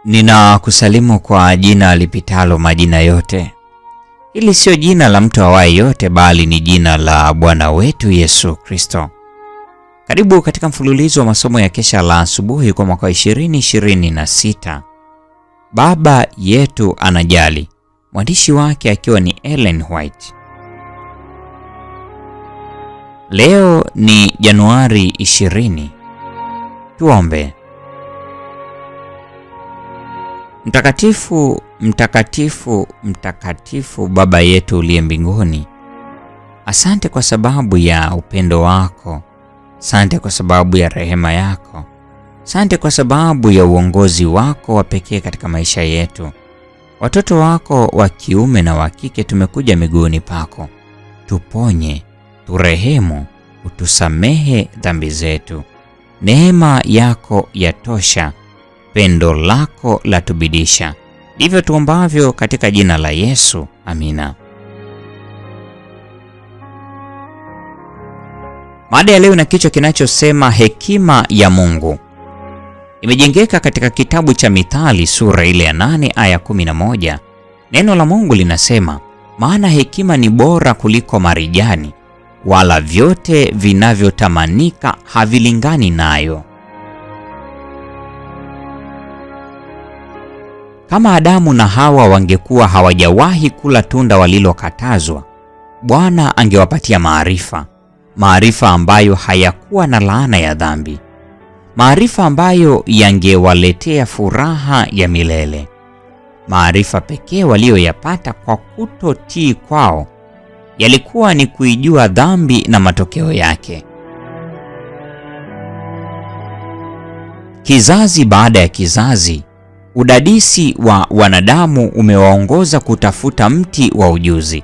Ninakusalimu kwa jina lipitalo majina yote. Hili sio jina la mtu awaye yote, bali ni jina la Bwana wetu Yesu Kristo. Karibu katika mfululizo wa masomo ya kesha la asubuhi kwa mwaka 2026. Baba yetu anajali. Mwandishi wake akiwa ni Ellen White. Leo ni Januari 20. Tuombe. Mtakatifu, mtakatifu, mtakatifu Baba yetu uliye mbinguni. Asante kwa sababu ya upendo wako. Asante kwa sababu ya rehema yako. Asante kwa sababu ya uongozi wako wa pekee katika maisha yetu. Watoto wako wa kiume na wa kike tumekuja miguuni pako. Tuponye, turehemu, utusamehe dhambi zetu. Neema yako yatosha. Pendo lako latubidisha. Ndivyo tuombavyo katika jina la Yesu. Amina. Mada ya leo ina kichwa kinachosema hekima ya Mungu. Imejengeka katika kitabu cha Mithali sura ile ya 8 aya 11. Neno la Mungu linasema, maana hekima ni bora kuliko marijani, wala vyote vinavyotamanika havilingani nayo. Kama Adamu na Hawa wangekuwa hawajawahi kula tunda walilokatazwa, Bwana angewapatia maarifa, maarifa ambayo hayakuwa na laana ya dhambi, maarifa ambayo yangewaletea furaha ya milele. Maarifa pekee walioyapata kwa kutotii kwao yalikuwa ni kuijua dhambi na matokeo yake. Kizazi baada ya kizazi, udadisi wa wanadamu umewaongoza kutafuta mti wa ujuzi,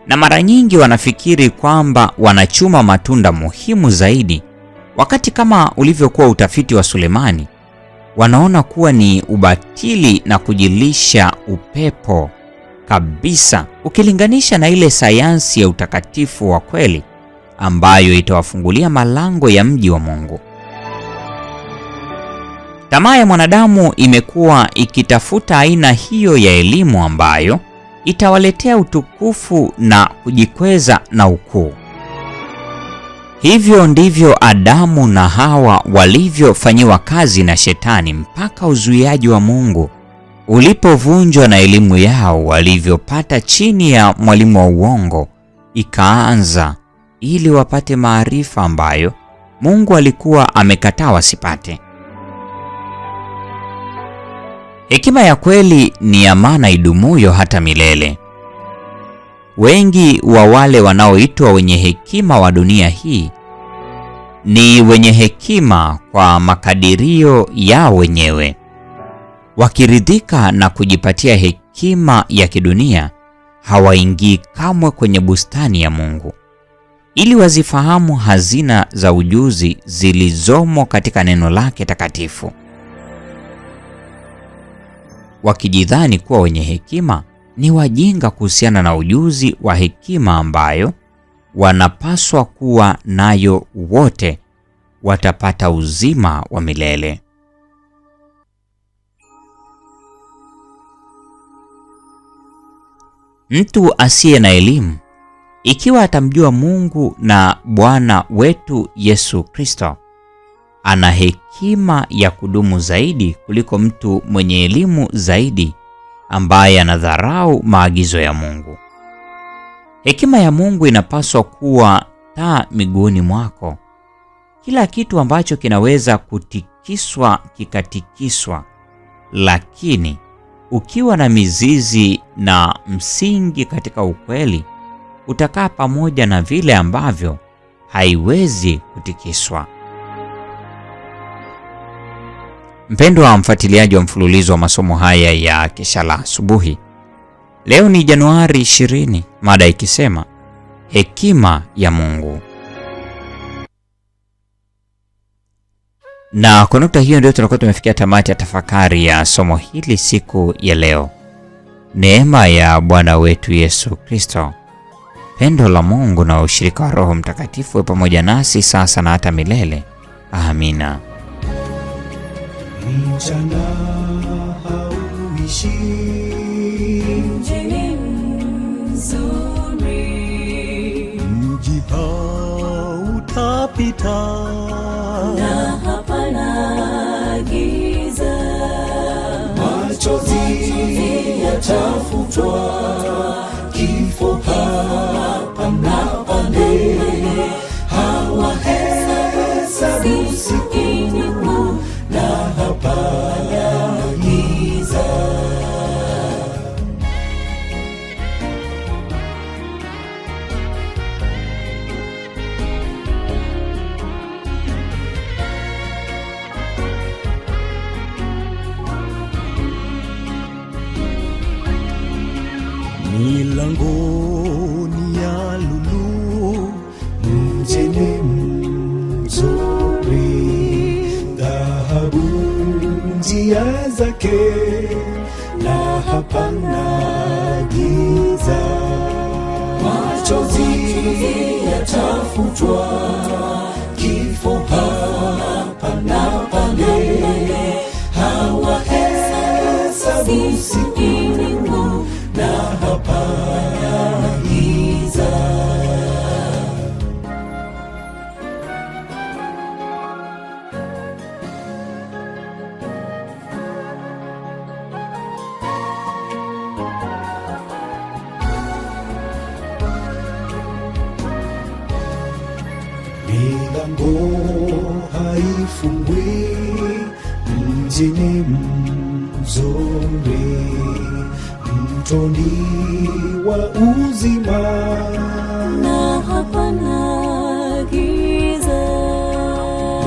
na mara nyingi wanafikiri kwamba wanachuma matunda muhimu zaidi, wakati kama ulivyokuwa utafiti wa Sulemani, wanaona kuwa ni ubatili na kujilisha upepo kabisa, ukilinganisha na ile sayansi ya utakatifu wa kweli ambayo itawafungulia malango ya mji wa Mungu. Tamaa ya mwanadamu imekuwa ikitafuta aina hiyo ya elimu ambayo itawaletea utukufu na kujikweza na ukuu. Hivyo ndivyo Adamu na Hawa walivyofanyiwa kazi na Shetani mpaka uzuiaji wa Mungu ulipovunjwa na elimu yao walivyopata chini ya mwalimu wa uongo ikaanza, ili wapate maarifa ambayo Mungu alikuwa amekataa wasipate. Hekima ya kweli ni amana idumuyo hata milele. Wengi wa wale wanaoitwa wenye hekima wa dunia hii ni wenye hekima kwa makadirio yao wenyewe. Wakiridhika na kujipatia hekima ya kidunia, hawaingii kamwe kwenye bustani ya Mungu, ili wazifahamu hazina za ujuzi zilizomo katika neno lake takatifu. Wakijidhani kuwa wenye hekima, ni wajinga kuhusiana na ujuzi wa hekima ambayo wanapaswa kuwa nayo wote watapata uzima wa milele. Mtu asiye na elimu, ikiwa atamjua Mungu na Bwana wetu Yesu Kristo, ana hekima ya kudumu zaidi kuliko mtu mwenye elimu zaidi ambaye anadharau maagizo ya Mungu. Hekima ya Mungu inapaswa kuwa taa miguuni mwako. Kila kitu ambacho kinaweza kutikiswa kikatikiswa, lakini ukiwa na mizizi na msingi katika ukweli, utakaa pamoja na vile ambavyo haiwezi kutikiswa. Mpendwa mfuatiliaji wa mfululizo wa masomo haya ya kesha la asubuhi, leo ni Januari 20, mada ikisema hekima ya Mungu. Na kwa nukta hiyo ndio tunakuwa tumefikia tamati ya tafakari ya somo hili siku ya leo. Neema ya Bwana wetu Yesu Kristo, pendo la Mungu na ushirika wa Roho Mtakatifu pamoja nasi sasa na hata milele. Amina. Mchana ishi mjini mzuri, mji hautapita na hapana giza, machozi yatafutwa, kifo hapana pale, hawahesabu siku na hapana giza. Milangoni ya lulu, mjini mzuri, dhahabu njia zake, na hapana giza, machozi yatafutwa, kifo hapana pale, hawahesabu siku na hapana giza. Milango haifungwi mjini mzuri, mtoni wa uzima, na hapana giza,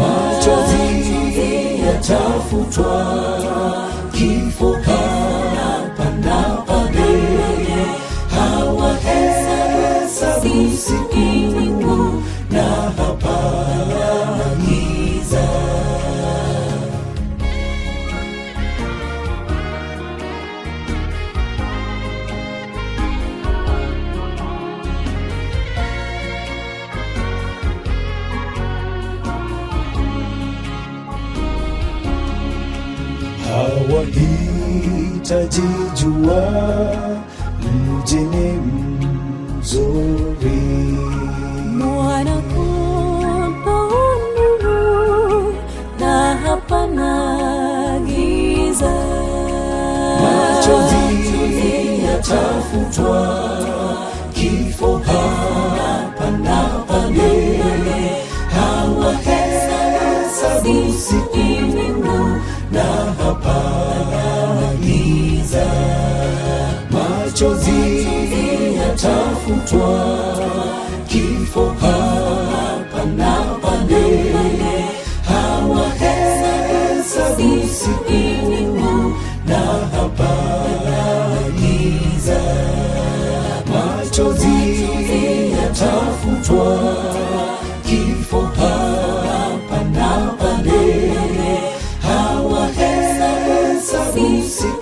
machozi yatafutwa, kifo hapana pale, hawahesabu siku na hapana giza. Hawahitaji jua mjini mzuri, Mwana-Kondoo nuru, na hapana giza, machozi yatafutwa, kifo hapana pale, hawahesabu siku na hapana giza, machozi yatafutwa, kifo hapana pale, hawahesabu siku na hapana giza, machozi yatafutwa, kifo hapana pale, hawahesabu siku